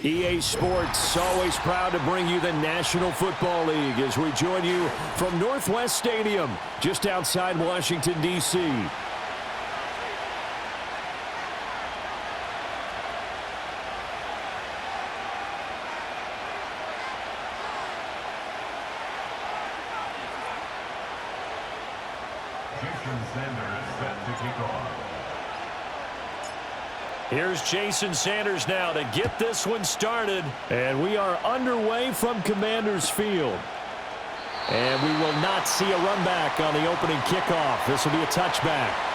EA Sports, always proud to bring you the National Football League as we join you from Northwest Stadium, just outside Washington, D.C. Here's Jason Sanders now to get this one started. And we are underway from Commander's Field. And we will not see a run back on the opening kickoff. This will be a touchback.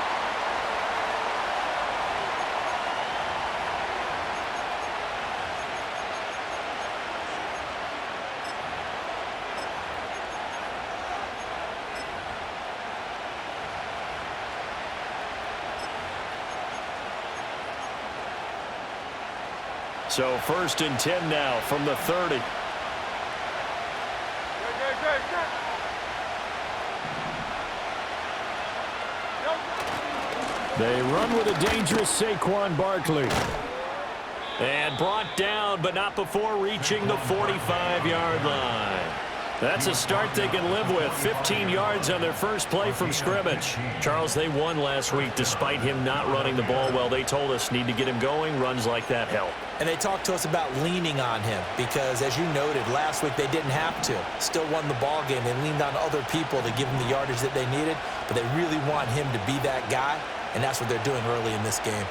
So 1st and 10 now from the 30. They run with a dangerous Saquon Barkley. And brought down, but not before reaching the 45-yard line. That's a start they can live with. 15 yards on their first play from scrimmage. Charles, they won last week despite him not running the ball well. They told us need to get him going. Runs like that help. And they talked to us about leaning on him because, as you noted, last week they didn't have to. Still won the ball game. They leaned on other people to give them the yardage that they needed, but they really want him to be that guy, and that's what they're doing early in this game.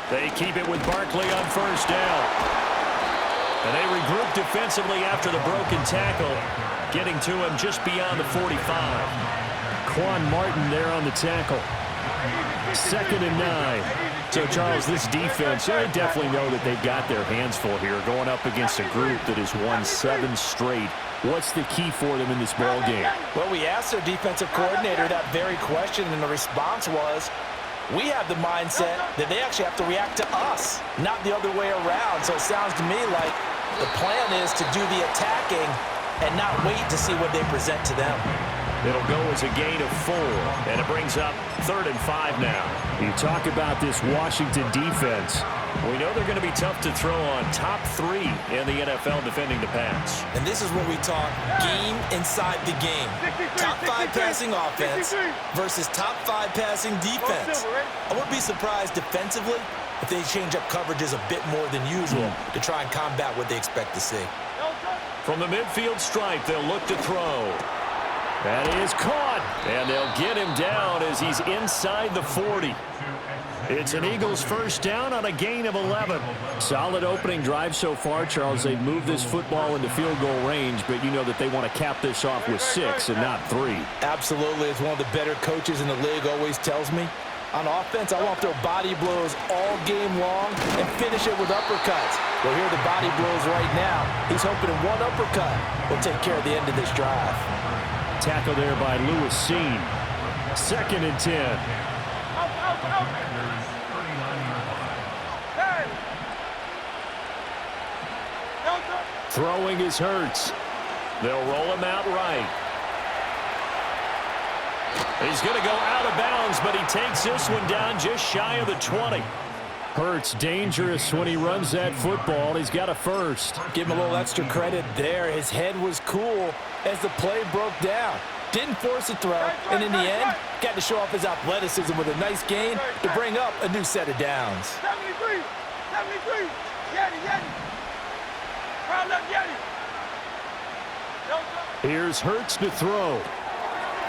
They keep it with Barkley on 1st down. And they regroup defensively after the broken tackle, getting to him just beyond the 45. Quan Martin there on the tackle. 2nd and 9. So, Charles, this defense, they definitely know that they've got their hands full here, going up against a group that has won 7 straight. What's the key for them in this ball game? Well, we asked their defensive coordinator that very question, and the response was, we have the mindset that they actually have to react to us, not the other way around. So it sounds to me like the plan is to do the attacking and not wait to see what they present to them. It'll go as a gain of 4, and it brings up 3rd and 5 now. You talk about this Washington defense. We know they're going to be tough to throw on. Top 3 in the NFL defending the pass. And this is what we talk game inside the game. Top 5 passing offense versus top 5 passing defense. I wouldn't be surprised defensively if they change up coverages a bit more than usual to try and combat what they expect to see. From the midfield stripe, they'll look to throw. That is caught, and they'll get him down as he's inside the 40. It's an Eagles 1st down on a gain of 11. Solid opening drive so far, Charles. They've moved this football into field goal range, but you know that they want to cap this off with 6 and not 3. Absolutely. As one of the better coaches in the league always tells me, on offense, I want to throw body blows all game long and finish it with uppercuts. Well, here are the body blows right now. He's hoping one uppercut will take care of the end of this drive. Tackle there by Lewis Seen. 2nd and 10. Throwing is Hurts. They'll roll him out right. He's going to go out of bounds, but he takes this one down just shy of the 20. Hurts dangerous when he runs that football. He's got a 1st. Give him a little extra credit there. His head was cool as the play broke down. Didn't force a throw, and in the end, got to show off his athleticism with a nice gain to bring up a new set of downs. 73, Yeti. Round up, Yeti. Here's Hurts to throw.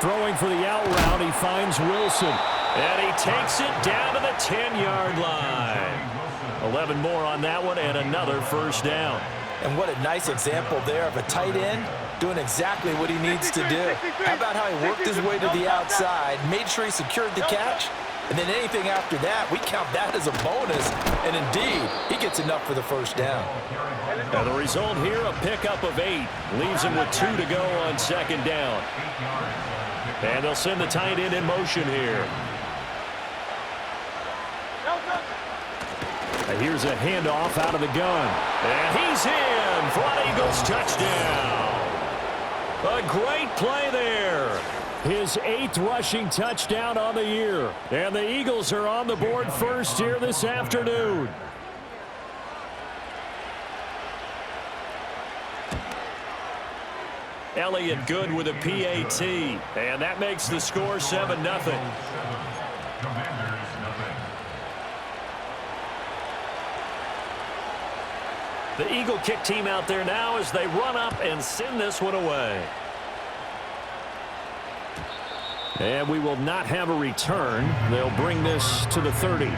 Throwing for the out route, he finds Wilson. And he takes it down to the 10-yard line. 11 more on that one, and another 1st down. And what a nice example there of a tight end doing exactly what he needs to do. How about how he worked his way to the outside, made sure he secured the catch, and then anything after that, we count that as a bonus. And indeed, he gets enough for the 1st down. Now the result here, a pickup of 8. Leaves him with 2 to go on 2nd down. And they'll send the tight end in motion here. And here's a handoff out of the gun. And he's in for an Eagles touchdown. A great play there. His 8th rushing touchdown on the year. And the Eagles are on the board first here this afternoon. Elliott good with a PAT. And that makes the score 7-0. The Eagle kick team out there now as they run up and send this one away. And we will not have a return. They'll bring this to the 30.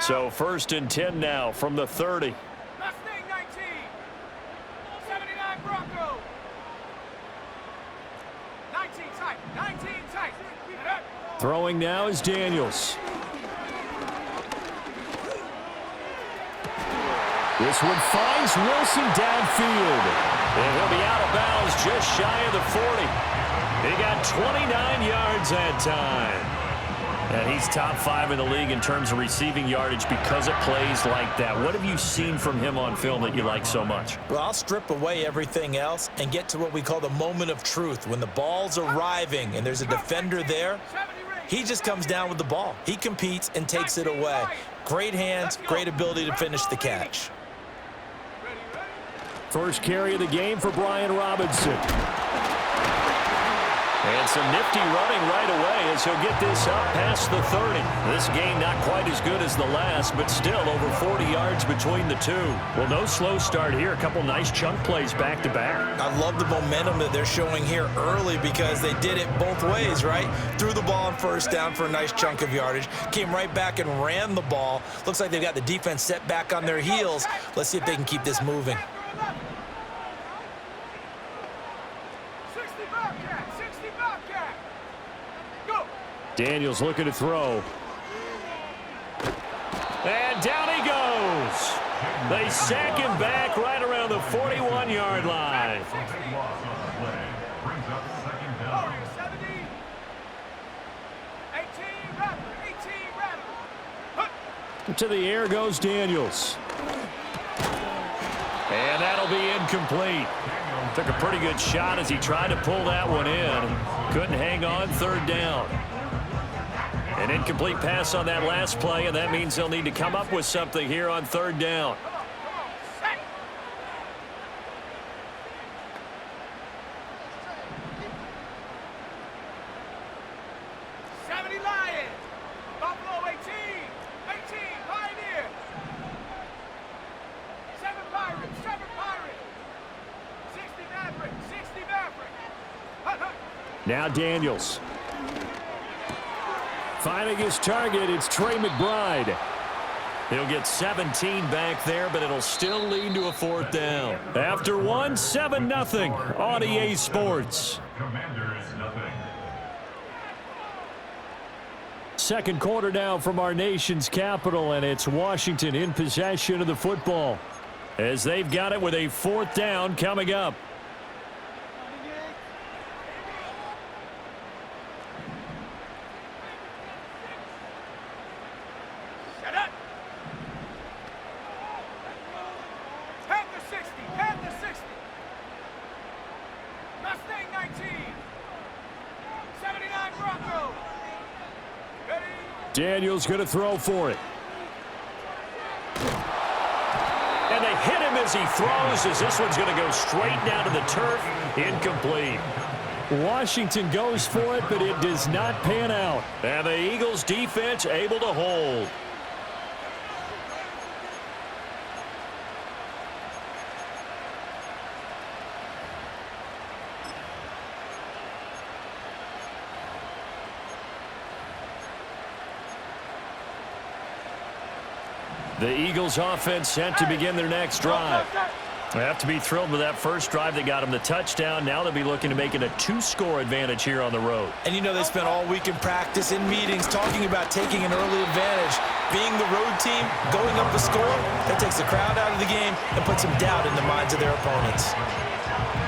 So 1st and 10 now from the 30. Mustang 19. 79 Bronco. 19 tight. 19 tight. Throwing now is Daniels. This one finds Wilson downfield. And he'll be out of bounds just shy of the 40. He got 29 yards that time. And he's top 5 in the league in terms of receiving yardage because it plays like that. What have you seen from him on film that you like so much? Well, I'll strip away everything else and get to what we call the moment of truth. When the ball's arriving and there's a defender there, he just comes down with the ball. He competes and takes it away. Great hands, great ability to finish the catch. First carry of the game for Brian Robinson. And some nifty running right away as he'll get this up past the 30. This game not quite as good as the last, but still over 40 yards between the two. Well, no slow start here. A couple nice chunk plays back-to-back. I love the momentum that they're showing here early because they did it both ways, right? Threw the ball on 1st down for a nice chunk of yardage. Came right back and ran the ball. Looks like they've got the defense set back on their heels. Let's see if they can keep this moving. Daniels looking to throw. And down he goes. They sack him back right around the 41-yard line. To the air goes Daniels. And that'll be incomplete. Took a pretty good shot as he tried to pull that one in. Couldn't hang on 3rd down. An incomplete pass on that last play, and that means they'll need to come up with something here on 3rd down. Lions. Buffalo 18. 18 Pioneer. 7 Pirates. 7 Pirates. 60 Maverick. 60 Maverick. Now Daniels. Finding his target, it's Trey McBride. He'll get 17 back there, but it'll still lead to a 4th down. After one, 7-0 on EA Sports. Commanders, nothing. Second quarter now from our nation's capital, and it's Washington in possession of the football as they've got it with a 4th down coming up. Daniels going to throw for it. And they hit him as he throws, as this one's going to go straight down to the turf. Incomplete. Washington goes for it, but it does not pan out. And the Eagles defense able to hold. The Eagles offense set to begin their next drive. They have to be thrilled with that first drive that got them the touchdown. Now they'll be looking to make it a 2-score advantage here on the road. And you know they spent all week in practice, in meetings, talking about taking an early advantage. Being the road team, going up the score, that takes the crowd out of the game and puts some doubt in the minds of their opponents.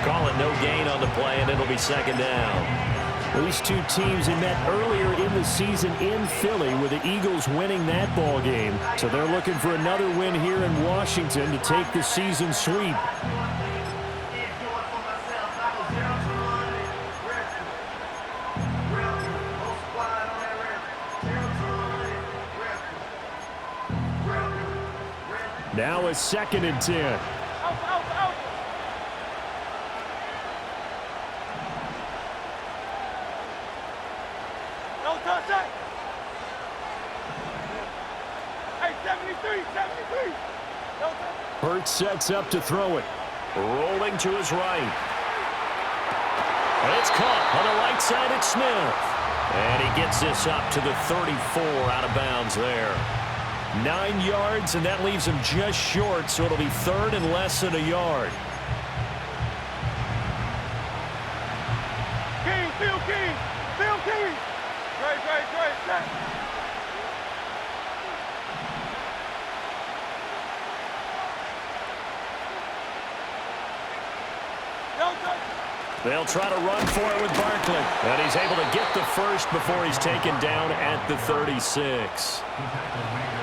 Call it no gain on the play, and it'll be second down. These two teams had met earlier in the season in Philly with the Eagles winning that ball game. So they're looking for another win here in Washington to take the season sweep. Now a 2nd and 10. Hurts sets up to throw it. Rolling to his right. And it's caught on the right side. It's Smith. And he gets this up to the 34 out of bounds there. 9 yards, and that leaves him just short, so it'll be 3rd and less than a yard. King, Phil King, Phil King. Great, set. They'll try to run for it with Barkley. And he's able to get the first before he's taken down at the 36.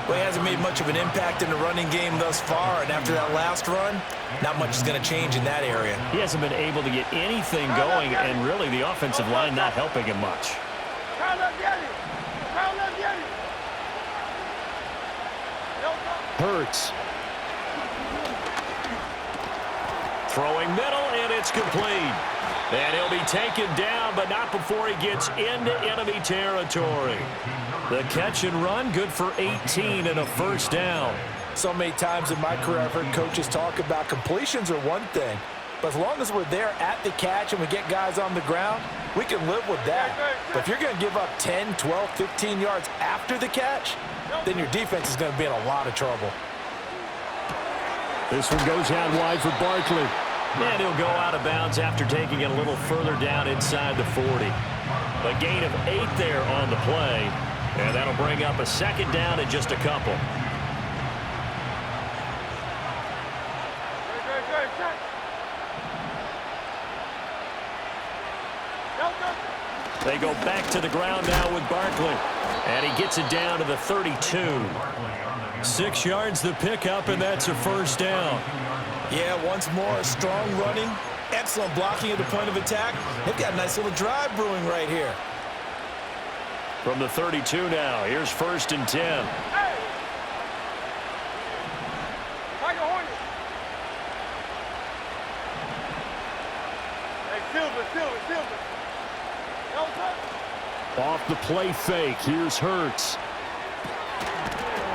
Well, he hasn't made much of an impact in the running game thus far, and after that last run, not much is going to change in that area. He hasn't been able to get anything going, and really the offensive line not helping him much. Hurts. Throwing middle, and it's complete. And he'll be taken down, but not before he gets into enemy territory. The catch and run, good for 18 and a first down. So many times in my career I've heard coaches talk about completions are one thing, but as long as we're there at the catch and we get guys on the ground, we can live with that. But if you're going to give up 10, 12, 15 yards after the catch, then your defense is going to be in a lot of trouble. This one goes out wide for Barkley. And he'll go out of bounds after taking it a little further down inside the 40. A gain of 8 there on the play. And that'll bring up a second down in just a couple. They go back to the ground now with Barkley. And he gets it down to the 32. 6 yards the pickup, and that's a first down. Yeah, once more, strong running, excellent blocking at the point of attack. They've got a nice little drive brewing right here. From the 32 now, here's 1st and 10. Hey! Tiger Hornet. Hey, Silver. Off the play fake. Here's Hurts.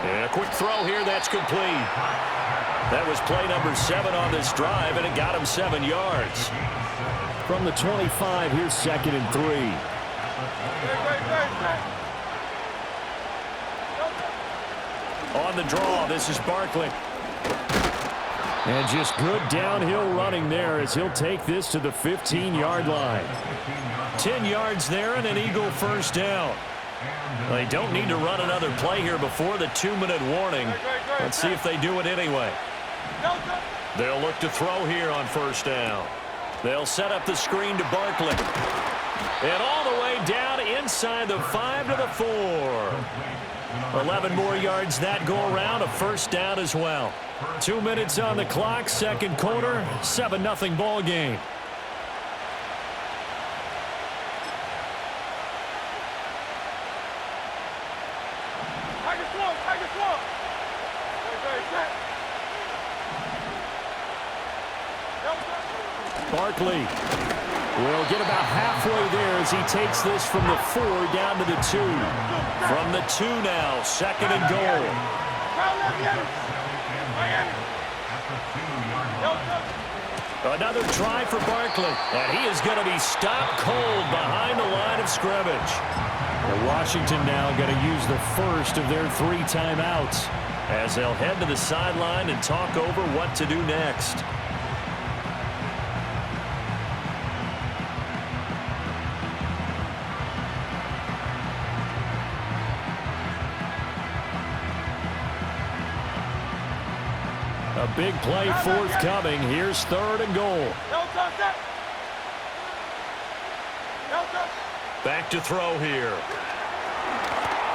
And a quick throw here, that's complete. That was play number 7 on this drive, and it got him 7 yards. From the 25, here's 2nd and 3. On the draw, this is Barkley. And just good downhill running there as he'll take this to the 15-yard line. 10 yards there and an Eagle first down. They don't need to run another play here before the 2-minute warning. Let's see if they do it anyway. They'll look to throw here on first down. They'll set up the screen to Barkley. And all the way down inside the 5 to the 4. 11 more yards that go around, a first down as well. 2 minutes on the clock, second quarter, 7-0 ball game. Barkley will get about halfway there as he takes this from the 4 down to the 2. From the 2 now, 2nd and goal. Another try for Barkley, and he is going to be stopped cold behind the line of scrimmage. And Washington now going to use the first of their 3 timeouts as they'll head to the sideline and talk over what to do next. A big play forthcoming. Here's 3rd and goal. Back to throw here.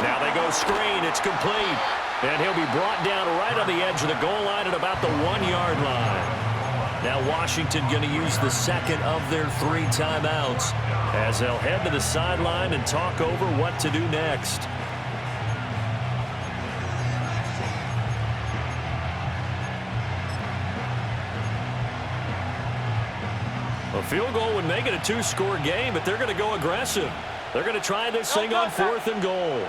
Now they go screen. It's complete. And he'll be brought down right on the edge of the goal line at about the 1-yard line. Now Washington going to use the second of their 3 timeouts as they'll head to the sideline and talk over what to do next. A field goal would make it a 2-score game, but they're going to go aggressive. They're going to try this thing on 4th and goal.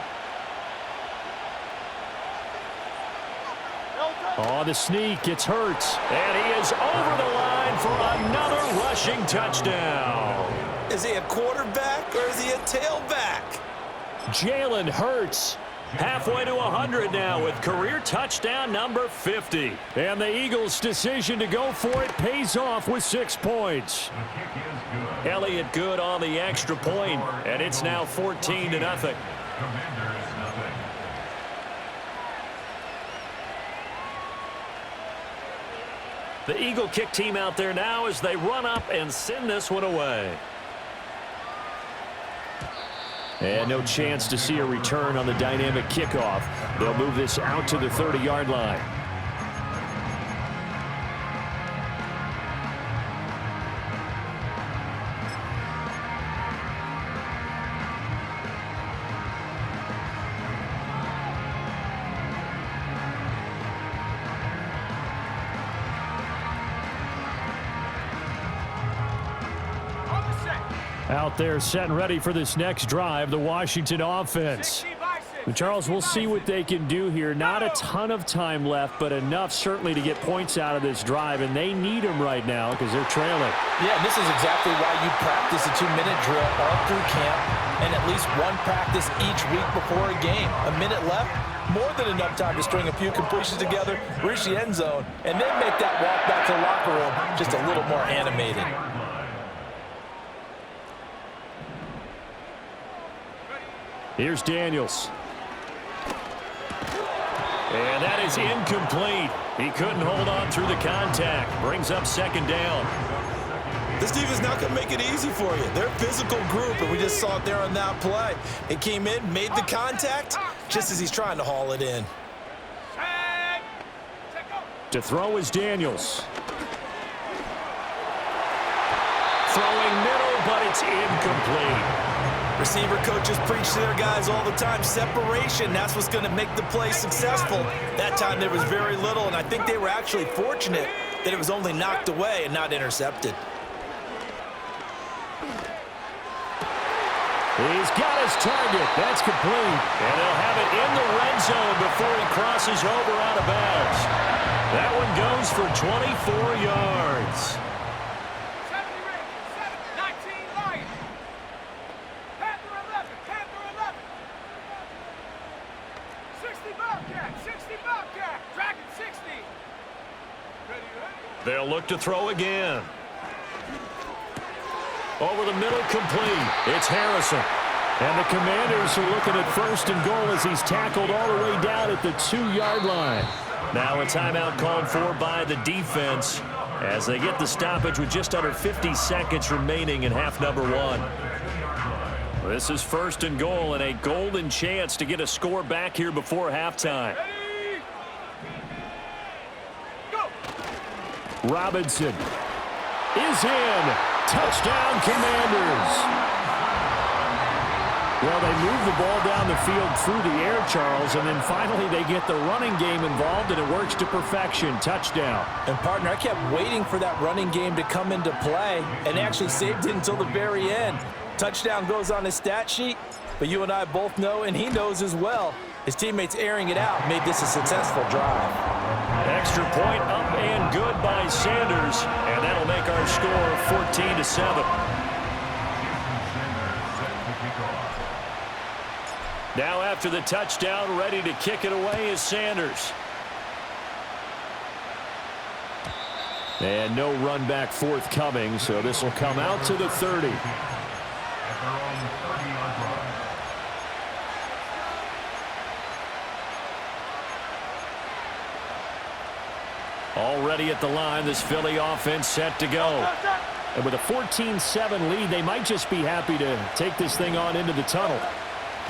On the sneak, it's Hurts. And he is over the line for another rushing touchdown. Is he a quarterback or is he a tailback? Jalen Hurts. Halfway to 100 now with career touchdown number 50. And the Eagles' decision to go for it pays off with 6 points. Elliott good on the extra point, and it's now 14-0. The Eagle kick team out there now as they run up and send this one away. And no chance to see a return on the dynamic kickoff. They'll move this out to the 30-yard line. Out there set and ready for this next drive, the Washington offense. And Charles, we'll see what they can do here. Not a ton of time left, but enough certainly to get points out of this drive, and they need them right now because they're trailing. Yeah, and this is exactly why you practice a 2-minute drill all through camp and at least one practice each week before a game. A minute left, more than enough time to string a few completions together, reach the end zone, and then make that walk back to the locker room just a little more animated. Here's Daniels. And that is incomplete. He couldn't hold on through the contact. Brings up 2nd down. This defense not going to make it easy for you. They're a physical group, and we just saw it there on that play. It came in, made the contact, just as he's trying to haul it in. To throw is Daniels. Throwing middle, but it's incomplete. Receiver coaches preach to their guys all the time. Separation, that's what's going to make the play successful. That time there was very little, and I think they were actually fortunate that it was only knocked away and not intercepted. He's got his target. That's complete. And they'll have it in the red zone before he crosses over out of bounds. That one goes for 24 yards. They'll look to throw again. Over the middle, complete. It's Harrison. And the Commanders are looking at 1st and goal as he's tackled all the way down at the 2-yard line. Now a timeout called for by the defense as they get the stoppage with just under 50 seconds remaining in half number 1. This is 1st and goal and a golden chance to get a score back here before halftime. Robinson is in. Touchdown, Commanders. Well, they move the ball down the field through the air, Charles, and then finally they get the running game involved, and it works to perfection. Touchdown. And, partner, I kept waiting for that running game to come into play and actually saved it until the very end. Touchdown goes on his stat sheet, but you and I both know, and he knows as well, his teammates airing it out made this a successful drive. Extra point up and good by Sanders, and that'll make our score 14-7. Now after the touchdown, ready to kick it away is Sanders. And no run back forthcoming, so this will come out to the 30. Already at the line, this Philly offense set to go. And with a 14-7 lead, they might just be happy to take this thing on into the tunnel.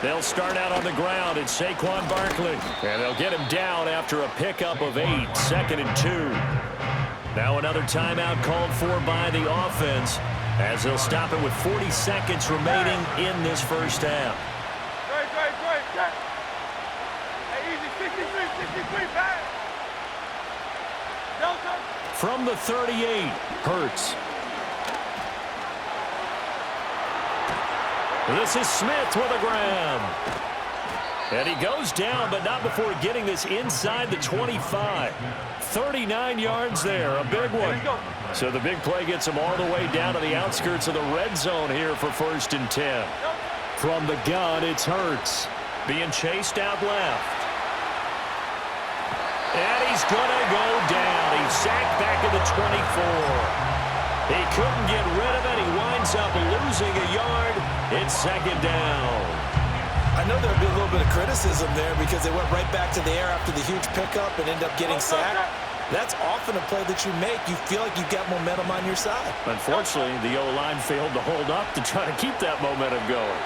They'll start out on the ground. It's Saquon Barkley. And they'll get him down after a pickup of 8, 2nd and 2. Now another timeout called for by the offense as they'll stop it with 40 seconds remaining in this first half. Great. Hey, easy, 63, back. Delta. From the 38, Hurts. This is Smith with a grab. And he goes down, but not before getting this inside the 25. 39 yards there, a big one. So the big play gets him all the way down to the outskirts of the red zone here for 1st and 10. From the gun, it's Hurts. Being chased out left. And he's going to go down. He's sacked back at the 24. He couldn't get rid of it. He winds up losing a yard. It's 2nd down. I know there'll be a little bit of criticism there because they went right back to the air after the huge pickup and end up getting sacked. That's often a play that you make. You feel like you've got momentum on your side. Unfortunately, the O-line failed to hold up to try to keep that momentum going.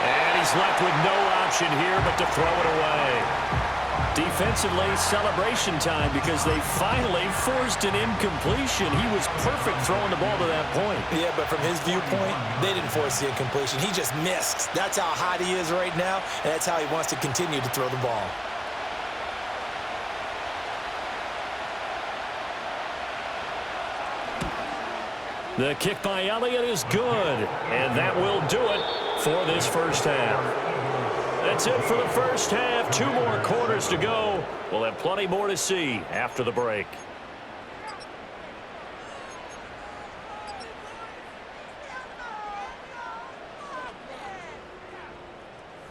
And he's left with no option here but to throw it away. Defensively, celebration time because they finally forced an incompletion. He was perfect throwing the ball to that point. Yeah, but from his viewpoint, they didn't force the incompletion. He just missed. That's how hot he is right now, and that's how he wants to continue to throw the ball. The kick by Elliott is good, and that will do it for this first half. That's it for the first half. 2 more quarters to go. We'll have plenty more to see after the break.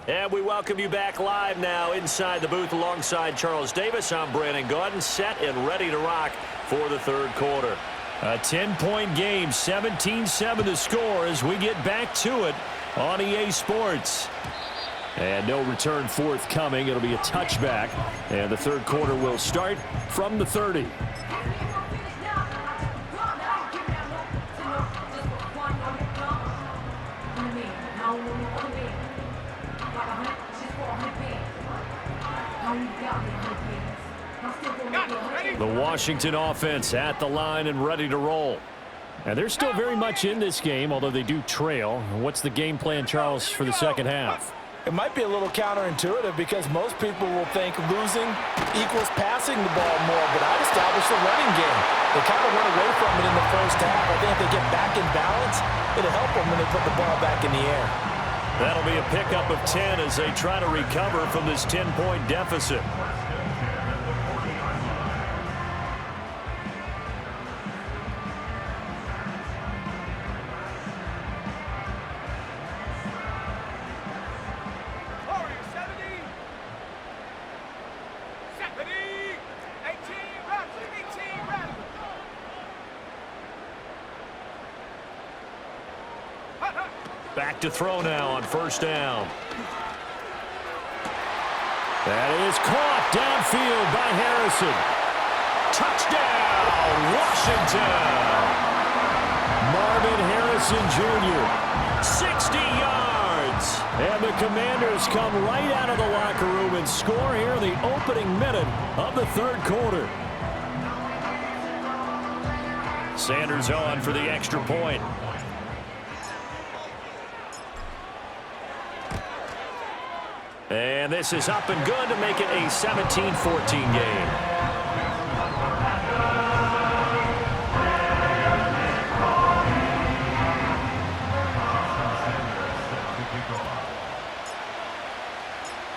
And we welcome you back live now inside the booth alongside Charles Davis. I'm Brandon Gaudin, set and ready to rock for the 3rd quarter. A 10-point game, 17-7 the score as we get back to it on EA Sports. And no return forthcoming. It'll be a touchback. And the 3rd quarter will start from the 30. The Washington offense at the line and ready to roll. And they're still very much in this game, although they do trail. What's the game plan, Charles, for the 2nd half? It might be a little counterintuitive because most people will think losing equals passing the ball more, but I'd establish the running game. They kind of went away from it in the first half. I think if they get back in balance, it'll help them when they put the ball back in the air. That'll be a pickup of 10 as they try to recover from this 10-point deficit. Back to throw now on 1st down. That is caught downfield by Harrison. Touchdown, Washington. Marvin Harrison Jr., 60 yards. And the Commanders come right out of the locker room and score here in the opening minute of the 3rd quarter. Sanders on for the extra point. And this is up and good to make it a 17-14 game.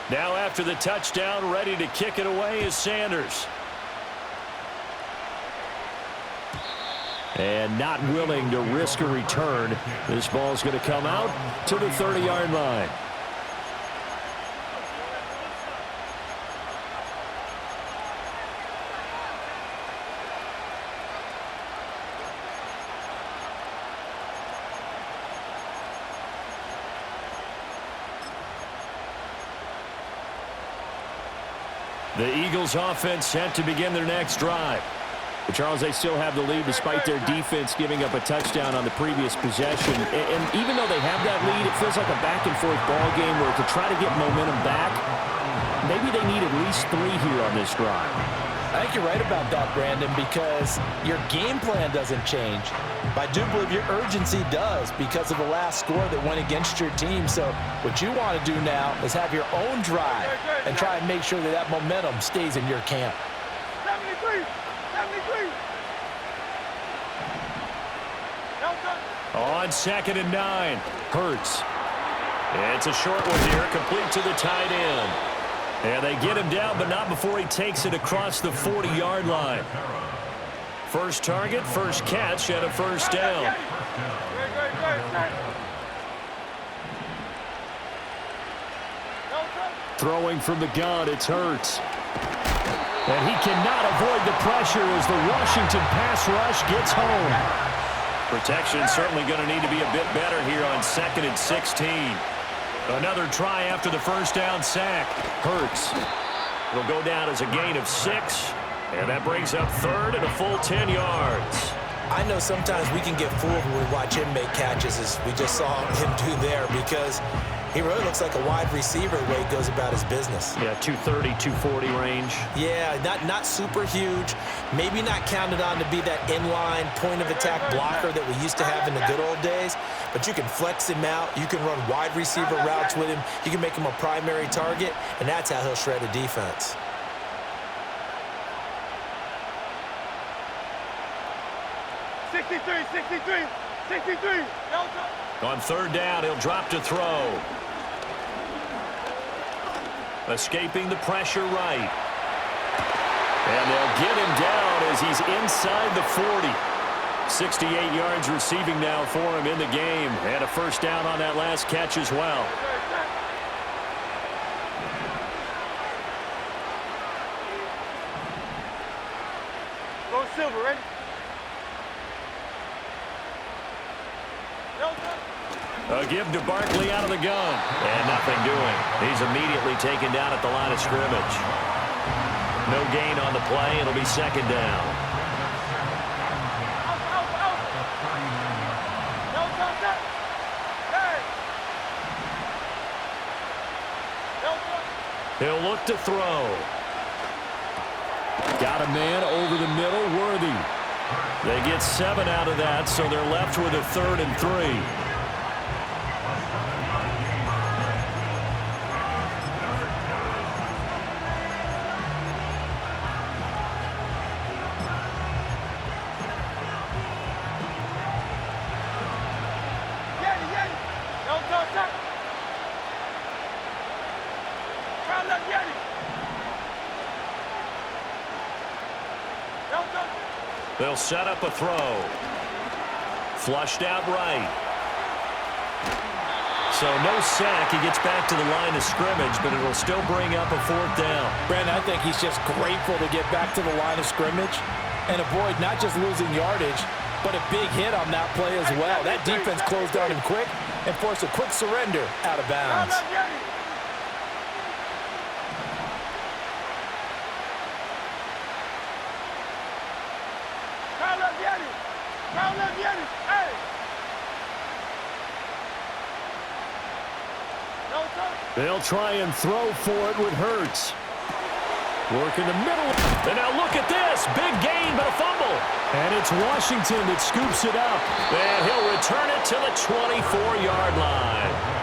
Now after the touchdown, ready to kick it away is Sanders. And not willing to risk a return. This ball's going to come out to the 30-yard line. The Eagles offense set to begin their next drive. But Charles, they still have the lead despite their defense giving up a touchdown on the previous possession. And even though they have that lead, it feels like a back-and-forth ball game where to try to get momentum back, maybe they need at least 3 here on this drive. I think you're right about that, Brandon, because your game plan doesn't change. But I do believe your urgency does because of the last score that went against your team. So what you want to do now is have your own drive and try and make sure that that momentum stays in your camp. 73! 73! On 2nd and 9, Hurts. It's a short one here, complete to the tight end. And they get him down, but not before he takes it across the 40-yard line. First target, first catch, and a first down. Throwing from the gun, it's Hurts. And he cannot avoid the pressure as the Washington pass rush gets home. Protection certainly going to need to be a bit better here on 2nd and 16. Another try after the first down sack. Hurts will go down as a gain of 6, and that brings up 3rd and a full 10 yards. I know sometimes we can get fooled when we watch him make catches, as we just saw him do there, because he really looks like a wide receiver the way he goes about his business. Yeah, 230, 240 range. Yeah, not super huge. Maybe not counted on to be that inline point-of-attack blocker that we used to have in the good old days, but you can flex him out. You can run wide receiver routes with him. You can make him a primary target, and that's how he'll shred a defense. On 3rd down, he'll drop to throw. Escaping the pressure right. And they'll get him down as he's inside the 40. 68 yards receiving now for him in the game. And a first down on that last catch as well. Go Silver, ready? A give to Barkley out of the gun. And nothing doing. He's immediately taken down at the line of scrimmage. No gain on the play. It'll be 2nd down. He'll look to throw. Got a man over the middle, Worthy. They get 7 out of that, so they're left with a 3rd and 3. They'll set up a throw. Flushed out right. So no sack. He gets back to the line of scrimmage, but it'll still bring up a 4th down. Brandon, I think he's just grateful to get back to the line of scrimmage and avoid not just losing yardage, but a big hit on that play as well. That defense closed on him quick and forced a quick surrender out of bounds. They'll try and throw for it with Hurts. Work in the middle. And now look at this. Big gain, but a fumble. And it's Washington that scoops it up. And he'll return it to the 24-yard line.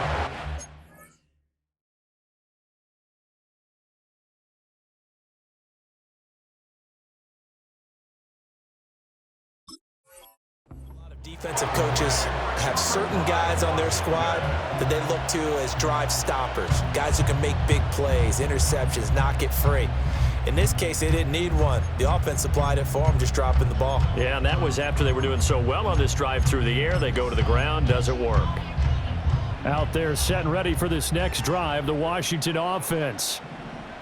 Defensive coaches have certain guys on their squad that they look to as drive stoppers, guys who can make big plays, interceptions, knock it free. In this case, they didn't need one. The offense supplied it for them, just dropping the ball. Yeah, and that was after they were doing so well on this drive through the air. They go to the ground, doesn't work. Out there set and ready for this next drive, the Washington offense.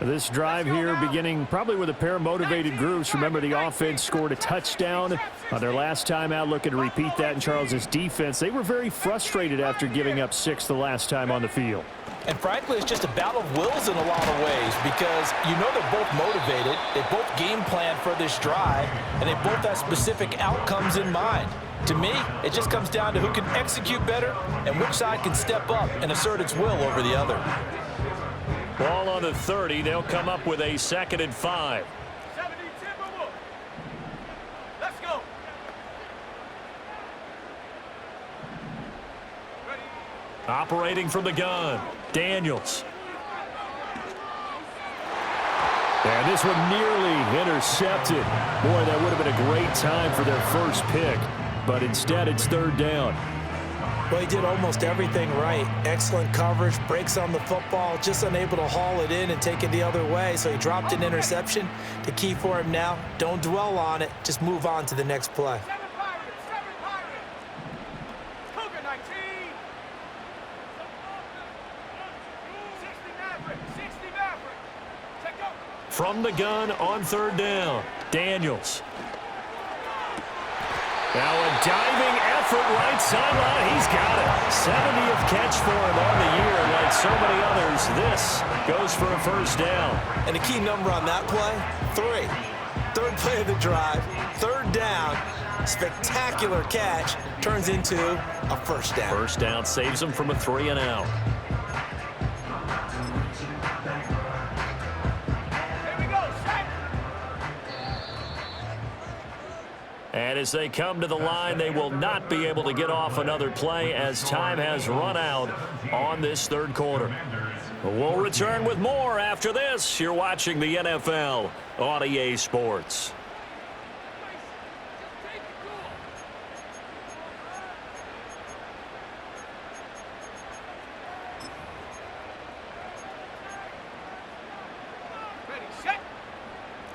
This drive here beginning probably with a pair of motivated groups. Remember, the offense scored a touchdown on their last time out, looking to repeat that in Charles's defense. They were very frustrated after giving up 6 the last time on the field. And frankly, it's just a battle of wills in a lot of ways because you know they're both motivated, they both game plan for this drive, and they both have specific outcomes in mind. To me, it just comes down to who can execute better and which side can step up and assert its will over the other. Ball on the 30. They'll come up with a 2nd and 5. 70 Timberwolves. Let's go. Ready. Operating from the gun, Daniels. And this one nearly intercepted. Boy, that would have been a great time for their first pick. But instead, it's 3rd down. Well, he did almost everything right. Excellent coverage, breaks on the football, just unable to haul it in and take it the other way. So he dropped an interception. The key for him now, don't dwell on it. Just move on to the next play. 7 Pirates. 7 Pirates. Cougar 19. 60 Maverick. 60 Maverick. Check go. From the gun on 3rd down, Daniels. Now a diving effort right sideline. He's got it. 70th catch for him on the year. Like so many others, this goes for a 1st down. And the key number on that play, 3. 3rd play of the drive, 3rd down, spectacular catch, turns into a 1st down. 1st down saves him from a 3 and out. Here we go. Set. And as they come to the line, they will not be able to get off another play as time has run out on this 3rd quarter. We'll return with more after this. You're watching the NFL on EA Sports. Ready. Set.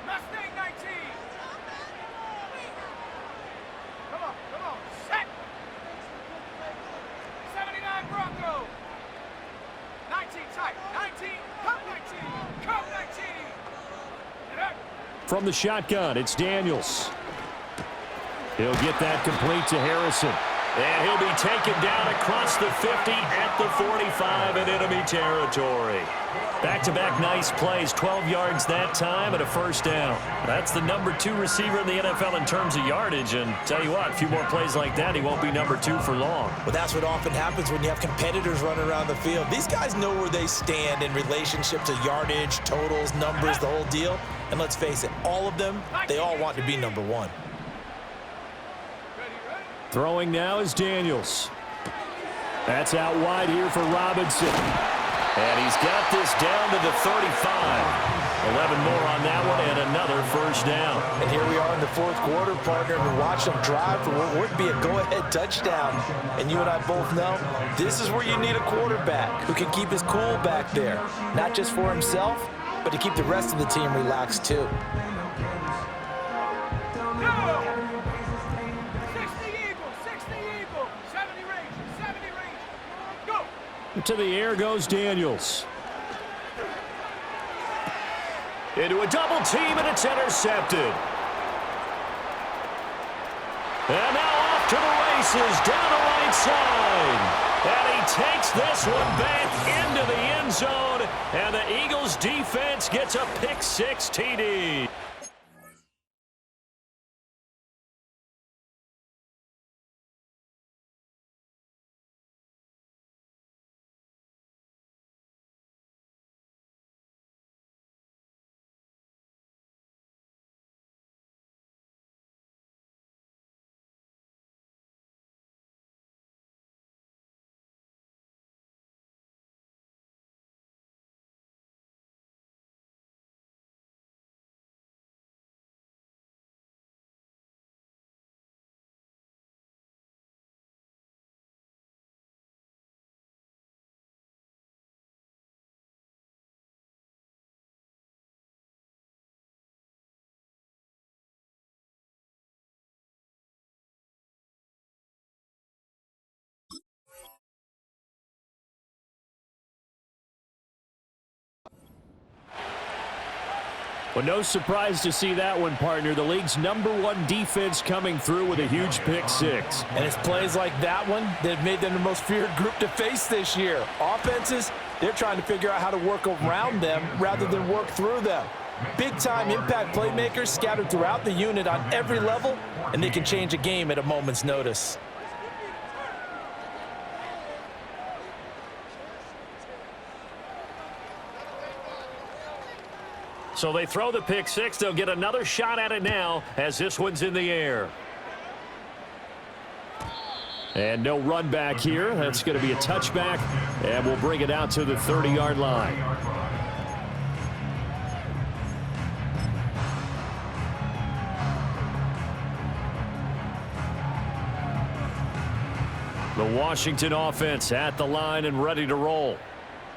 Mustang 19. Come on. Come on. Set. 79 Bronco. 19 tight. 19. Come 19. Come 19. Get up. From the shotgun, it's Daniels. He'll get that complete to Harrison. And he'll be taken down across the 50 at the 45 in enemy territory. Back-to-back nice plays, 12 yards that time and a 1st down. That's the number 2 receiver in the NFL in terms of yardage. And tell you what, a few more plays like that, he won't be number 2 for long. Well, that's what often happens when you have competitors running around the field. These guys know where they stand in relationship to yardage, totals, numbers, the whole deal. And let's face it, all of them, they all want to be number 1. Throwing now is Daniels. That's out wide here for Robinson. And he's got this down to the 35. 11 more on that one and another 1st down. And here we are in the 4th quarter, partner, and we watch them drive for what would be a go-ahead touchdown. And you and I both know this is where you need a quarterback who can keep his cool back there. Not just for himself, but to keep the rest of the team relaxed too. Go. 60 Eagle. 60 Eagle. 70 Ranger. 70 Ranger. Go. To the air goes Daniels. Into a double team, and it's intercepted. And now off to the races, down the right side. And he takes this one back into the end zone, and the Eagles defense gets a pick-6 TD. Well, no surprise to see that one, partner. The league's #1 defense coming through with a huge pick six. And it's plays like that one that have made them the most feared group to face this year. Offenses, they're trying to figure out how to work around them rather than work through them. Big-time impact playmakers scattered throughout the unit on every level, and they can change a game at a moment's notice. So they throw the pick six. They'll get another shot at it now as this one's in the air. And no run back here. That's going to be a touchback, and we'll bring it out to the 30-yard line. The Washington offense at the line and ready to roll.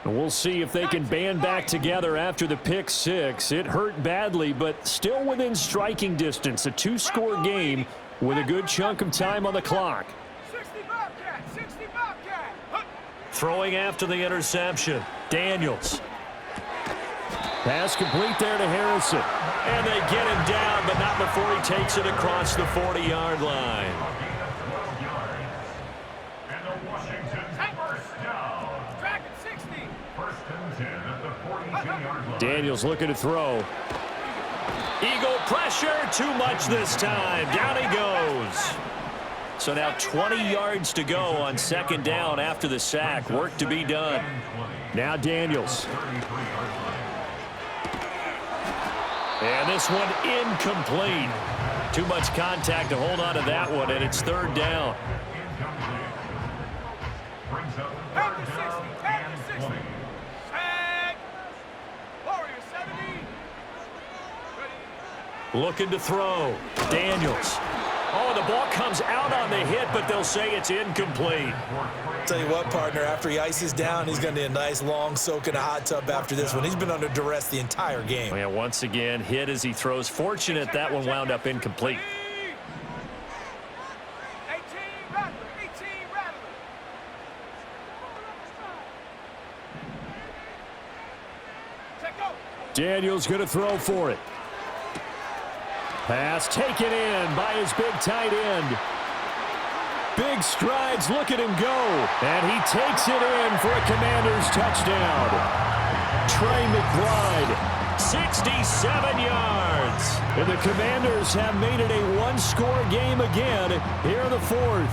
And we'll see if they can band back together after the pick six. It hurt badly, but still within striking distance. A two-score game with a good chunk of time on the clock. 60 Bobcat. Throwing after the interception. Daniels. Pass complete there to Harrison. And they get him down, but not before he takes it across the 40-yard line. Daniels looking to throw. Eagle pressure, too much this time. Down he goes. So now 20 yards to go on second down after the sack. Work to be done. Now Daniels. And this one incomplete. Too much contact to hold on to that one, and it's third down. Looking to throw. Daniels. Oh, the ball comes out on the hit, but they'll say it's incomplete. Tell you what, partner, after he ices down, he's going to need a nice long soak in a hot tub after this one. He's been under duress the entire game. Oh, yeah, once again, hit as he throws. Fortunate that one wound up incomplete. 18 Rattler. Check go. Daniels going to throw for it. Pass taken in by his big tight end. Big strides, look at him go. And he takes it in for a Commanders touchdown. Trey McBride, 67 yards. and the Commanders have made it a one-score game again here in the fourth.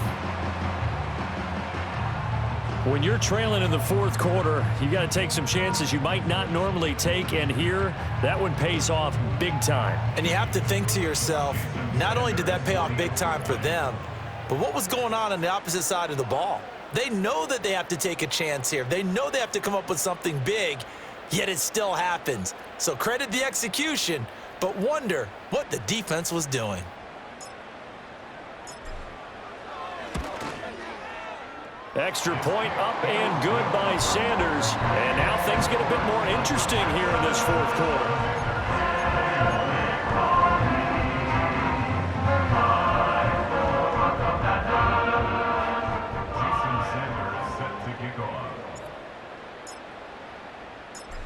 When you're trailing in the fourth quarter, you got to take some chances you might not normally take, and here, that one pays off big time. And you have to think to yourself, not only did that pay off big time for them, but what was going on the opposite side of the ball? They know that they have to take a chance here. They know they have to come up with something big, yet it still happens. So credit the execution, but wonder what the defense was doing. Extra point up and good by Sanders. And now things get a bit more interesting here in this fourth quarter.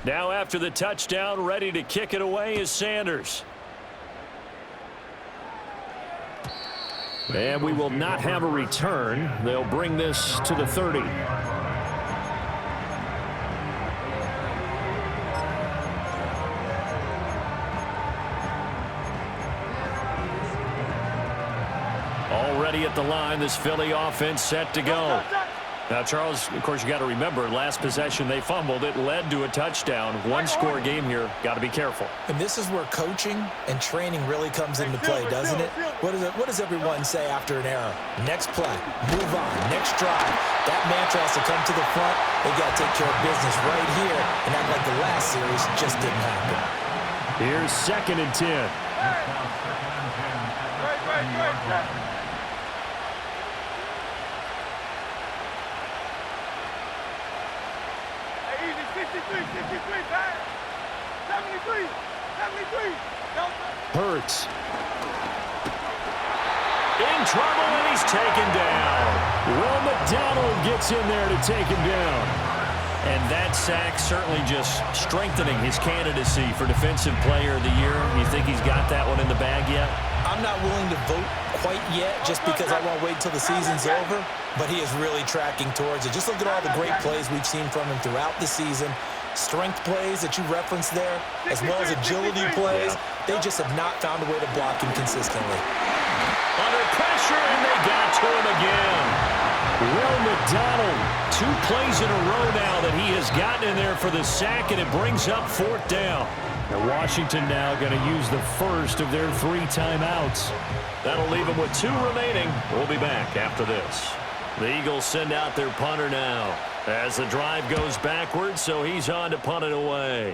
Now after the touchdown, ready to kick it away is Sanders. And we will not have a return. They'll bring this to the 30. Already at the line, this Philly offense set to go. Now, Charles, of course, you got to remember, last possession they fumbled. It led to a touchdown. One-score game here. Got to be careful. And this is where coaching and training really comes into play, doesn't it? What does everyone say after an error? Next play, move on, next drive. That mantra has to come to the front. They got to take care of business right here and act like the last series just didn't happen. Here's 2nd and 10. Right. Hey, easy, 63, back. 73. Hurts. In trouble, and he's taken down. Will McDonald gets in there to take him down. And that sack certainly just strengthening his candidacy for Defensive Player of the Year. You think he's got that one in the bag yet? I'm not willing to vote quite yet just because I won't wait till the season's over, but he is really tracking towards it. Just look at all the great plays we've seen from him throughout the season. Strength plays that you referenced there, as well as agility plays. They just have not found a way to block him consistently. Under pressure, and they got to him again. Will McDonald, 2 plays in a row now that he has gotten in there for the sack, and it brings up 4th down. And Washington now going to use the first of their 3 timeouts. That'll leave them with 2 remaining. We'll be back after this. The Eagles send out their punter now as the drive goes backwards, so he's on to punt it away.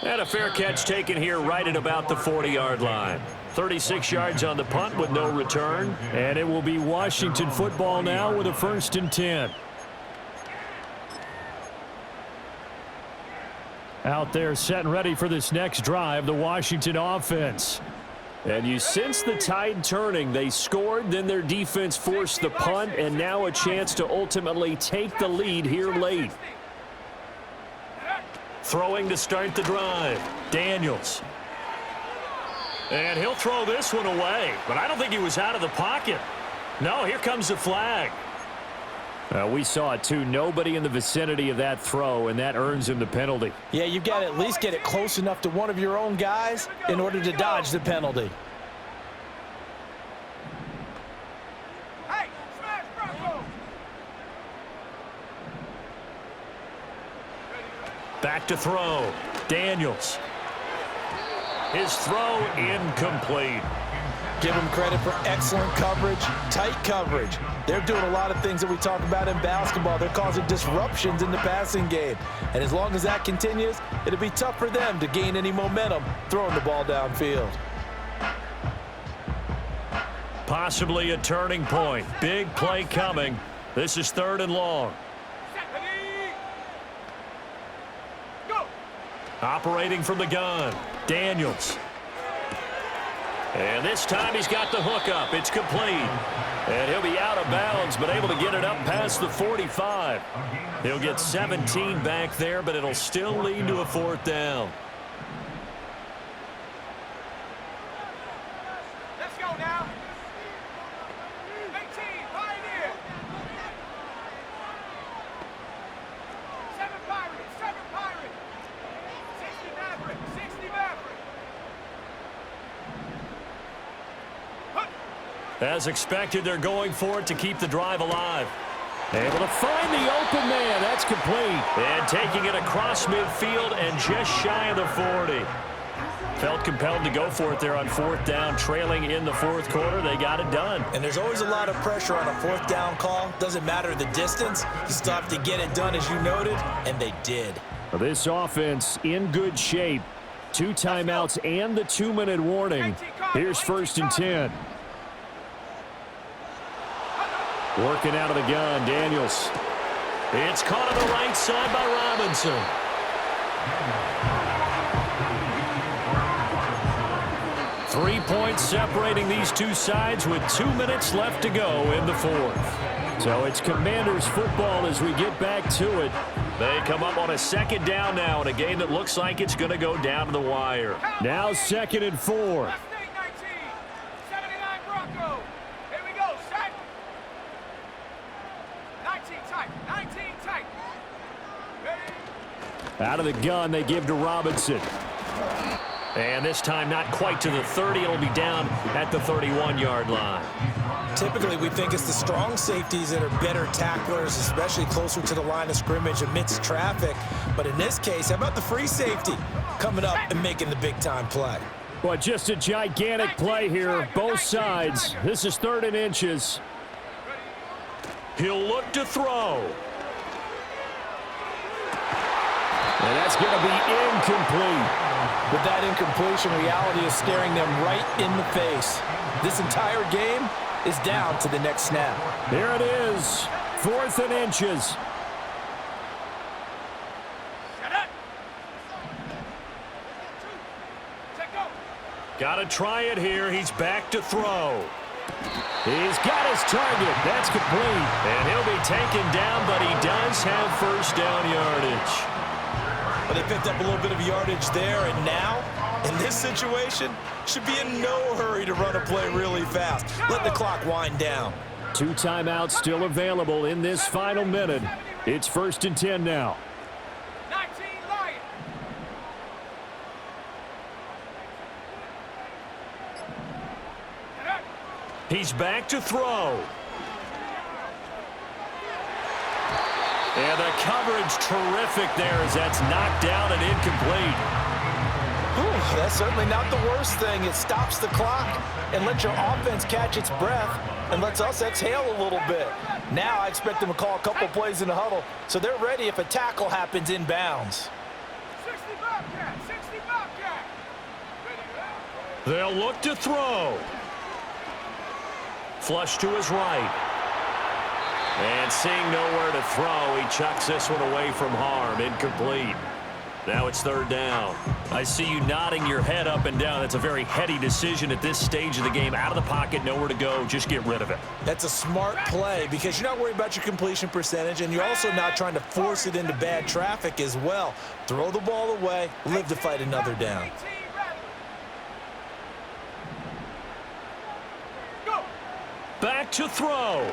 And a fair catch taken here right at about the 40-yard line. 36 yards on the punt with no return. And it will be Washington football now with a 1st and 10. Out there set and ready for this next drive, the Washington offense. And you sense the tide turning. They scored, then their defense forced the punt, and now a chance to ultimately take the lead here late. Throwing to start the drive. Daniels. And he'll throw this one away, but I don't think he was out of the pocket. No, here comes the flag. We saw it too. Nobody in the vicinity of that throw, and that earns him the penalty. Yeah, you've got to at least get it close enough to one of your own guys in order to dodge the penalty. Hey, smash Bronco! Back to throw. Daniels. His throw incomplete. Give them credit for excellent coverage, tight coverage. They're doing a lot of things that we talk about in basketball. They're causing disruptions in the passing game. And as long as that continues, it'll be tough for them to gain any momentum throwing the ball downfield. Possibly a turning point. Big play coming. This is 3rd and long. Go! Operating from the gun. Daniels. And this time he's got the hook up. It's complete. And he'll be out of bounds, but able to get it up past the 45. He'll get 17 back there, but it'll still lead to a 4th down. Let's go now! 18, Pioneer! 7 Pirates, 7 Pirates! 60 Maverick, 60 Maverick! As expected, they're going for it to keep the drive alive. Able to find the open man. That's complete. And taking it across midfield and just shy of the 40. Felt compelled to go for it there on 4th down, trailing in the 4th quarter. They got it done. And there's always a lot of pressure on a 4th down call. Doesn't matter the distance. You still have to get it done, as you noted, and they did. This offense in good shape. 2 timeouts and the 2-minute warning. Here's 1st and 10. Working out of the gun, Daniels. It's caught on the right side by Robinson. Three points separating these two sides with 2 minutes left to go in the 4th. So it's Commanders football as we get back to it. They come up on a 2nd down now in a game that looks like it's going to go down to the wire. Now 2nd and 4. 19, 79 Bronco. Here we go, set. 19 tight, 19 tight. Ready? Out of the gun, they give to Robinson. And this time not quite to the 30. It'll be down at the 31-yard line. Typically, we think it's the strong safeties that are better tacklers, especially closer to the line of scrimmage amidst traffic. But in this case, how about the free safety coming up and making the big-time play? Well, just a gigantic play here, both sides. This is 3rd and inches. He'll look to throw. And that's going to be incomplete. With that incompletion, reality is staring them right in the face. This entire game is down to the next snap. Here it is, 4th and inches. Got to try it here. He's back to throw. He's got his target. That's complete. And he'll be taken down, but he does have first down yardage. Well, they picked up a little bit of yardage there, and now, in this situation, should be in no hurry to run a play really fast. Let the clock wind down. 2 timeouts still available in this final minute. It's 1st and 10 now. 19 Lions. He's back to throw. And the coverage terrific there as that's knocked down and incomplete. Whew, that's certainly not the worst thing. It stops the clock and lets your offense catch its breath and lets us exhale a little bit. Now I expect them to call a couple plays in the huddle so they're ready if a tackle happens inbounds. 60 Bobcat, 60 Bobcat. Ready to go. They'll look to throw. Flush to his right. And seeing nowhere to throw, he chucks this one away from harm. Incomplete. Now it's 3rd down. I see you nodding your head up and down. That's a very heady decision at this stage of the game. Out of the pocket, nowhere to go. Just get rid of it. That's a smart play because you're not worried about your completion percentage, and you're also not trying to force it into bad traffic as well. Throw the ball away, live to fight another down. 18 ready. Go. Back to throw.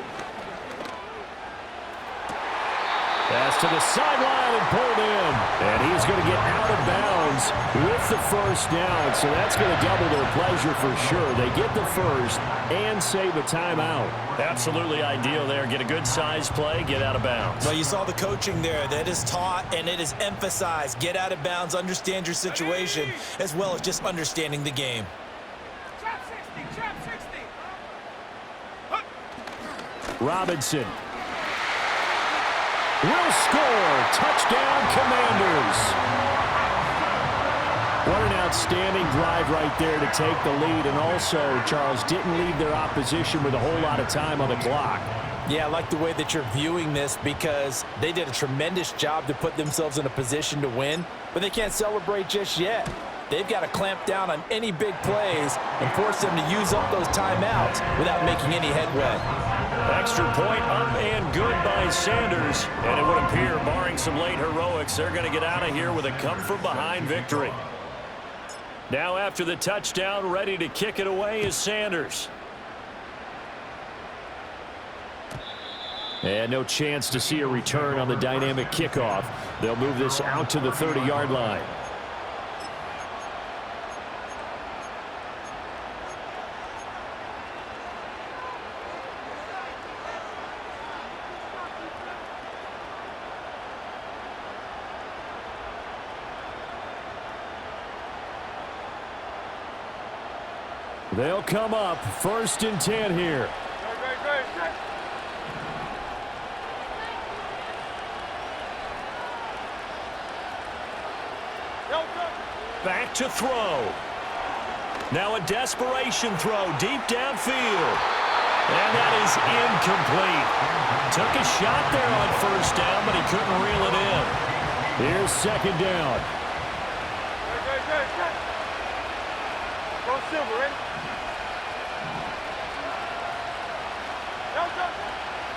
Pass to the sideline and pulled in. And he's going to get out of bounds with the first down. So that's going to double their pleasure for sure. They get the first and save a timeout. Absolutely ideal there. Get a good size play, get out of bounds. Well, you saw the coaching there. That is taught and it is emphasized. Get out of bounds, understand your situation, as well as just understanding the game. Chop 60, chop 60. Robinson will score. Touchdown, Commanders. What an outstanding drive right there to take the lead. And also, Charles, didn't leave their opposition with a whole lot of time on the clock. Yeah, I like the way that you're viewing this because they did a tremendous job to put themselves in a position to win, but they can't celebrate just yet. They've got to clamp down on any big plays and force them to use up those timeouts without making any headway. Extra point up and good by Sanders. And it would appear, barring some late heroics, they're going to get out of here with a come-from-behind victory. Now after the touchdown, ready to kick it away is Sanders. And no chance to see a return on the dynamic kickoff. They'll move this out to the 30-yard line. They'll come up 1st and 10 here. Back to throw. Now a desperation throw deep downfield. And that is incomplete. Took a shot there on 1st down, but he couldn't reel it in. Here's 2nd down. Go Silver, ready?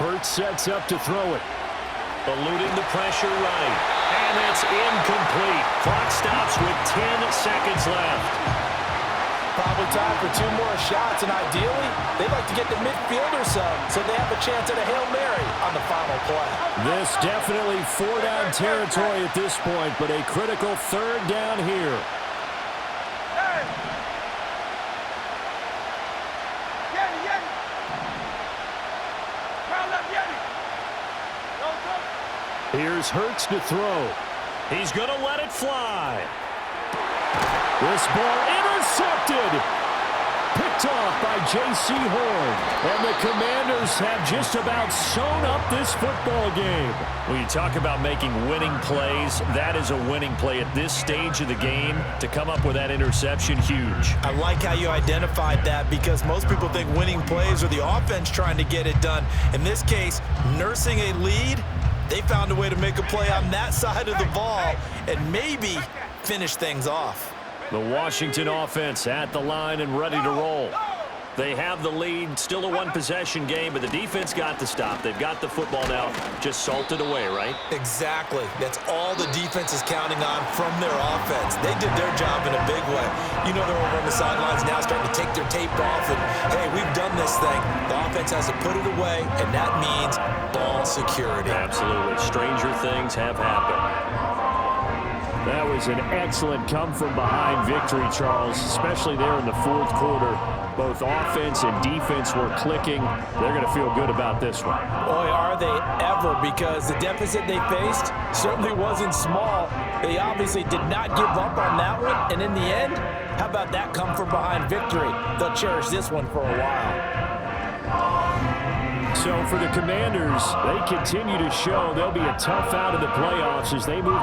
Hurts sets up to throw it. Eluding the pressure right. And that's incomplete. Clock stops with 10 seconds left. Probably time for 2 more shots, and ideally, they'd like to get the midfield or so they have a chance at a Hail Mary on the final play. This definitely 4-down territory at this point, but a critical 3rd down here. Here's Hurts to throw. He's going to let it fly. This ball intercepted. Picked off by J.C. Horn. And the Commanders have just about sewn up this football game. When you talk about making winning plays, that is a winning play at this stage of the game. To come up with that interception, huge. I like how you identified that because most people think winning plays are the offense trying to get it done. In this case, nursing a lead, they found a way to make a play on that side of the ball and maybe finish things off. The Washington offense at the line and ready to roll. They have the lead, still a one-possession game, but the defense got the stop. They've got the football now, just salted away, right? Exactly. That's all the defense is counting on from their offense. They did their job in a big way. You know, they're over on the sidelines now starting to take their tape off, and, hey, we've done this thing. The offense has to put it away, and that means ball security. Absolutely. Stranger things have happened. That was an excellent come-from-behind victory, Charles, especially there in the fourth quarter. Both offense and defense were clicking. They're going to feel good about this one. Boy, are they ever, because the deficit they faced certainly wasn't small. They obviously did not give up on that one, and in the end, how about that come-from-behind victory? They'll cherish this one for a while. So for the Commanders, they continue to show they'll be a tough out in the playoffs as they move to